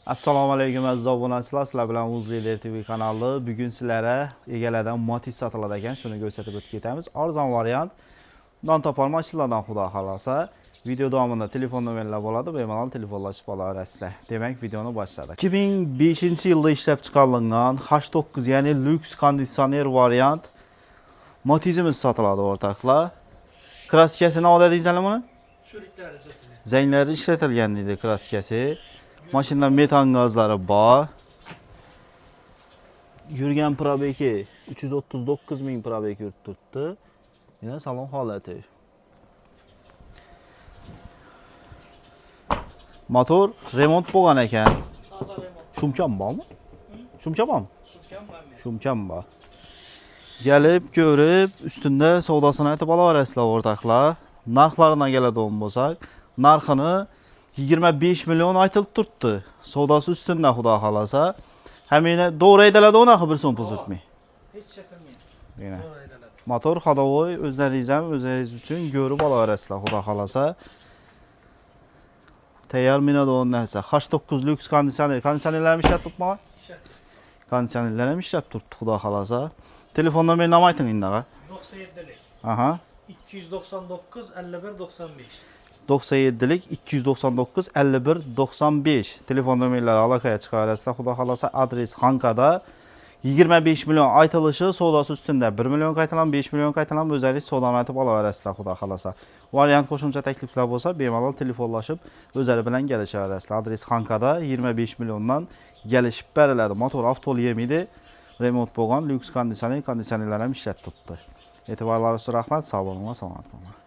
Assalomu alaykum aziz obunachilar, sizlar bilan Uzlider TV kanali. Bugun sizlarga egalardan Matiz sotiladi ekan, shuni ko'rsatib o'tib ketamiz. Arzon variant, non topar mashinalardan xudo xolasa. Video davomida telefon nomerlar bo'ladi, bemalol telefonlashib olaverasizlar. Demak, videoni boshladik. 2005-yilda ishlab chiqarilgan H9, ya'ni lyuks konditsioner variant Matizimiz sotiladi o'rtoqlar. Kraskasini oladingizmi buni? Zanglari ishlatilgan deydi kraskasi. Maşinada metan gazları bor. Yurgan probeki 339 ming probek yurib turibdi. Yana salon holati. Motor remont bo'lgan ekan. Toza remont. Shumcham bormi? Shumcha bormi? Shumkam bormi? Shumcham bor. Gelib ko'rib, ustunda savdosini aytib olaverasizlar o'rtoqlar. Narxlaridan keladigan bo'lsak, narxini 25 milyon aytılıb turtdu. Savdosi ustunda xudo xolasa. Hamina doğru aytıladi unaqa bir so'm pul tutmay. Hech chaqirmaydi. Yana. To'g'ri aytadi. Motor xodovoy o'zlaringiz ham o'zingiz uchun ko'rib olaverasizlar xudo xolasa. Tayyor minadigan narsa. H9 lyuks konditsioner. Konditsionerlar ham ishlab turibmi? Konditsionerlar ham ishlab turibdi xudo xolasa. Telefon nomerini ham ayting indaqa. 97'lik. Aha. 299 51 95. 97'lik 299 51 95 telefon nomerlari aloqaga chiqaverasizlar. Xudo xolasa adres Xankada 25 milyon aytilishi savdosi ustunda 1 milyon qaytalan 5 milyon qaytalan o'zingiz savdoni aytib olaverasizlar xudo xolasa. Variant qo'shimcha takliflar bo'lsa bemalol telefonlashib o'zlari bilan kelishaverasizlar. Adres Xankada 25 milyondan kelishib beriladi. Motor avtol yemidi. Remont bo'lgan lyuks konditsionerlar ham ishlatib turibdi. E'tiborlaringiz uchun rahmat. Sog' bo'ling va salomat bo'ling.